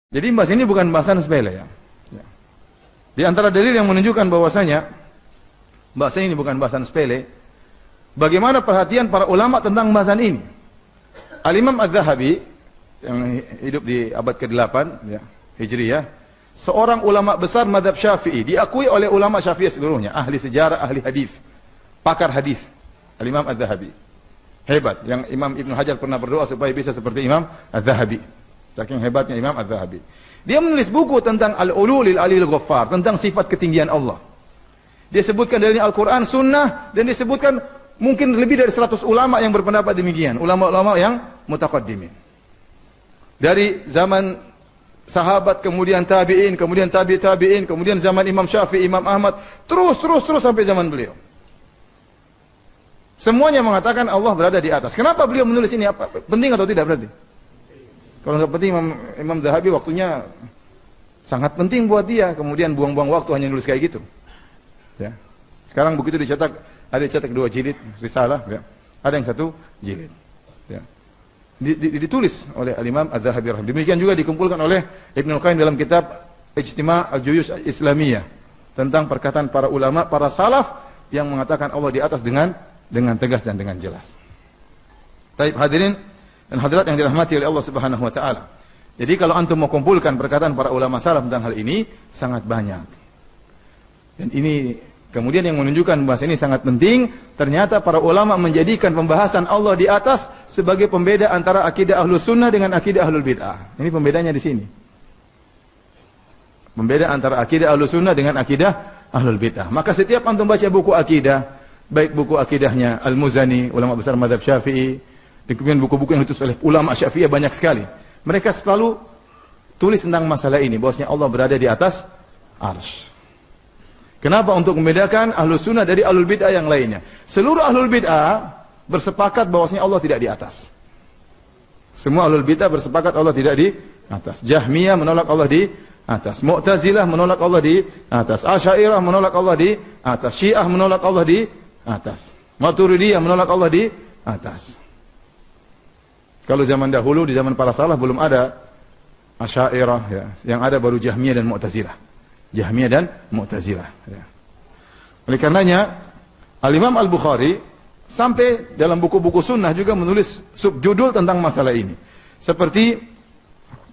Jadi bahasa ini bukan bahasan sepele ya. Di antara dalil yang menunjukkan bahwasanya bahasa ini bukan bahasan sepele, bagaimana perhatian para ulama tentang bahasan ini. Al-Imam Az-Zahabi yang hidup di abad ke-8 ya, Hijriyah, seorang ulama besar mazhab Syafi'i, diakui oleh ulama Syafi'i seluruhnya, ahli sejarah, ahli hadis, pakar hadis. Al-Imam Az-Zahabi hebat, yang Imam Ibnu Hajar pernah berdoa supaya bisa seperti Imam Az-Zahabi. Saking hebatnya Imam Az-Zahabi. Dia menulis buku tentang Al-Ulu lil Alil Ghaffar, tentang sifat ketinggian Allah. Dia sebutkan dalilnya Al-Quran, Sunnah, dan dia sebutkan mungkin lebih dari 100 ulama yang berpendapat demikian. Ulama-ulama yang mutaqaddimin. Dari zaman sahabat, kemudian tabi'in, kemudian tabi'in, kemudian zaman Imam Syafi'i, Imam Ahmad, terus sampai zaman beliau. Semuanya mengatakan Allah berada di atas. Kenapa beliau menulis ini? Apa penting atau tidak berarti? Kalau nggak penting, Imam Zahabi waktunya sangat penting buat dia. Kemudian buang-buang waktu hanya nulis kayak gitu. Ya. Sekarang begitu dicetak, ada dicetak 2 jilid risalah, ya. Ada yang 1 jilid. Ya. Ditulis oleh Al-Imam Az-Zahabi. Demikian juga dikumpulkan oleh Ibnu Qayyim dalam kitab Ijtima' Al-Juyush Islamiyah, tentang perkataan para ulama, para salaf yang mengatakan Allah di atas dengan tegas dan dengan jelas. Baik, hadirin dan hadirat yang dirahmati oleh Allah Subhanahu wa taala. Jadi kalau antum mau kumpulkan perkataan para ulama salaf tentang hal ini sangat banyak. Dan ini kemudian yang menunjukkan bahwa ini sangat penting, ternyata para ulama menjadikan pembahasan Allah di atas sebagai pembeda antara akidah Ahlus Sunnah dengan akidah Ahlul Bid'ah. Ini pembedanya di sini. Pembeda antara akidah Ahlus Sunnah dengan akidah Ahlul Bid'ah. Maka setiap antum baca buku akidah, baik buku akidahnya Al-Muzani, ulama besar mazhab Syafi'i, dan kemudian buku-buku yang ditulis oleh ulama Syafi'iyah banyak sekali. Mereka selalu tulis tentang masalah ini, bahwasanya Allah berada di atas arsy. Kenapa? Untuk membedakan Ahlus Sunnah dari Ahlul Bid'ah yang lainnya. Seluruh Ahlul Bid'ah bersepakat bahwasanya Allah tidak di atas. Semua Ahlul Bid'ah bersepakat Allah tidak di atas. Jahmiyah menolak Allah di atas. Mu'tazilah menolak Allah di atas. Asy'ariyah menolak Allah di atas. Syiah menolak Allah di atas. Maturidiyah menolak Allah di atas. Kalau zaman dahulu, di zaman para salaf belum ada Asy'ariyah, ya. Yang ada baru Jahmiyah dan Mu'tazilah. Jahmiyah dan Mu'tazilah, ya. Oleh karenanya Al-Imam Al-Bukhari sampai dalam buku-buku sunnah juga menulis subjudul tentang masalah ini. Seperti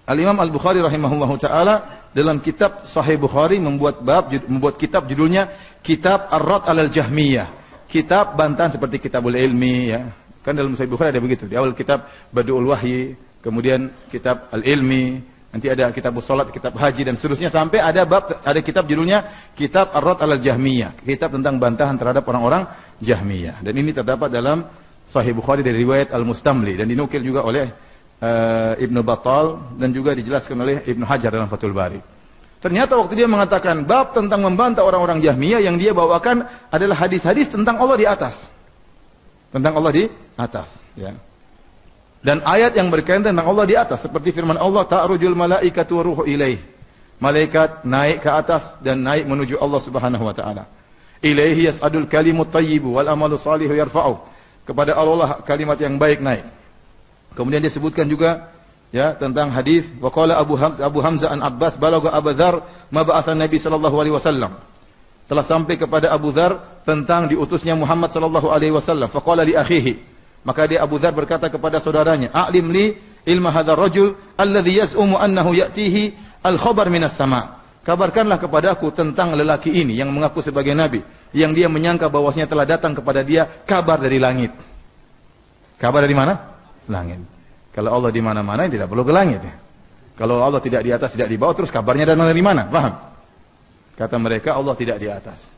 Al-Imam Al-Bukhari rahimahullahu taala dalam kitab Sahih Bukhari membuat kitab judulnya Kitab Ar-Rad 'alal Jahmiyah. Kitab bantahan seperti Kitabul Ilmi, ya. Kan dalam Sahih Bukhari ada begitu. Di awal kitab Badu'ul Wahyi, kemudian kitab Al-Ilmi, nanti ada kitab Shalat, kitab Haji dan seterusnya, sampai ada kitab judulnya Kitab Ar-Rad 'alal Jahmiyah, kitab tentang bantahan terhadap orang-orang Jahmiyah. Dan ini terdapat dalam Sahih Bukhari dari riwayat Al-Mustamli dan dinukil juga oleh Ibnu Battal dan juga dijelaskan oleh Ibnu Hajar dalam Fathul Bari. Ternyata waktu dia mengatakan bab tentang membantah orang-orang Jahmiyah, yang dia bawakan adalah hadis-hadis tentang Allah di atas. Tentang Allah di atas, ya. Dan ayat yang berkaitan tentang Allah di atas, seperti firman Allah, ta'rujul malaikatu waruhu ilaih. Malaikat naik ke atas dan naik menuju Allah Subhanahu wa taala. Ilaihi yas'adul kalimut thayyibu wal amalu salihu yarfa'u. Kepada Allah kalimat yang baik naik. Kemudian dia sebutkan juga, ya, tentang hadis waqala Abu Hamzah an Abbas balagha Abu Dzar ma ba'atha Nabi sallallahu alaihi wasallam. Telah sampai kepada Abu Dzar tentang diutusnya Muhammad sallallahu alaihi wasallam. Faqala li akhihi, maka dia Abu Dzar berkata kepada saudaranya, "A'lim li ilma hadzal rajul alladhi yaz'umu annahu ya'tihi al-khabar minas sama." Kabarkanlah kepadaku tentang lelaki ini yang mengaku sebagai nabi, yang dia menyangka bahwasanya telah datang kepada dia kabar dari langit. Kabar dari mana? Langit. Kalau Allah di mana-mana tidak perlu ke langit, ya. Kalau Allah tidak di atas, tidak di bawah, terus kabarnya datang dari mana? Paham? Kata mereka Allah tidak di atas.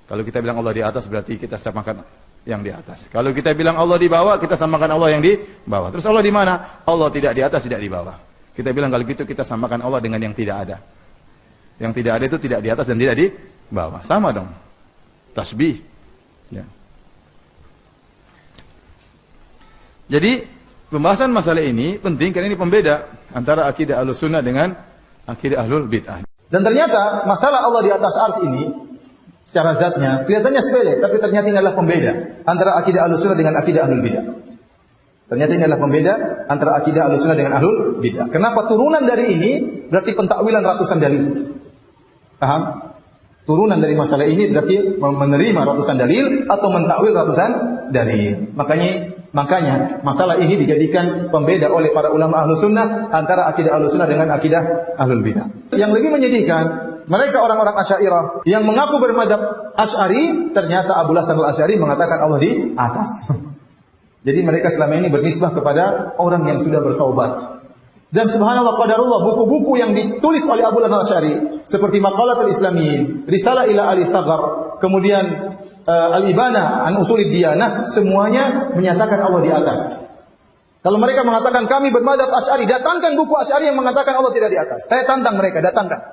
Kalau kita bilang Allah di atas berarti kita samakan yang di atas. Kalau kita bilang Allah di bawah, kita samakan Allah yang di bawah. Terus Allah di mana? Allah tidak di atas, tidak di bawah. Kita bilang kalau gitu kita samakan Allah dengan yang tidak ada. Yang tidak ada itu tidak di atas dan tidak di bawah. Sama dong. Tasbih. Ya. Jadi pembahasan masalah ini penting karena ini pembeda antara akidah Ahlus Sunnah dengan akidah Ahlul Bid'ah. Dan ternyata masalah Allah di atas arsy ini secara zatnya kelihatannya sepele, tapi ternyata ini adalah pembeda antara akidah Ahlus Sunnah dengan akidah Ahlul Bid'ah. Ternyata ini adalah pembeda antara akidah Ahlussunnah dengan Ahlul Bidah. Kenapa turunan dari ini berarti pentakwilan ratusan dalil. Paham? Turunan dari masalah ini berarti menerima ratusan dalil atau mentakwil ratusan dalil. Makanya masalah ini dijadikan pembeda oleh para ulama Ahlussunnah antara akidah Ahlussunnah dengan akidah Ahlul Bidah. Yang lebih menyedihkan, mereka orang-orang Asy'ariyah yang mengaku bermadzhab Asy'ari, ternyata Abu Hasan Al-Asy'ari mengatakan Allah di atas. Jadi mereka selama ini bernisbah kepada orang yang sudah bertaubat. Dan subhanallah qadarullah, buku-buku yang ditulis oleh Abu Hasan Al-Asy'ari seperti Maqalatul Islamiyyin, Risalah ila Ali Tsaghar, kemudian Al-Ibana an Usulid Diyanah, semuanya menyatakan Allah di atas. Kalau mereka mengatakan kami bermadzhab Asy'ari, datangkan buku Asy'ari yang mengatakan Allah tidak di atas. Saya tantang mereka, datangkan.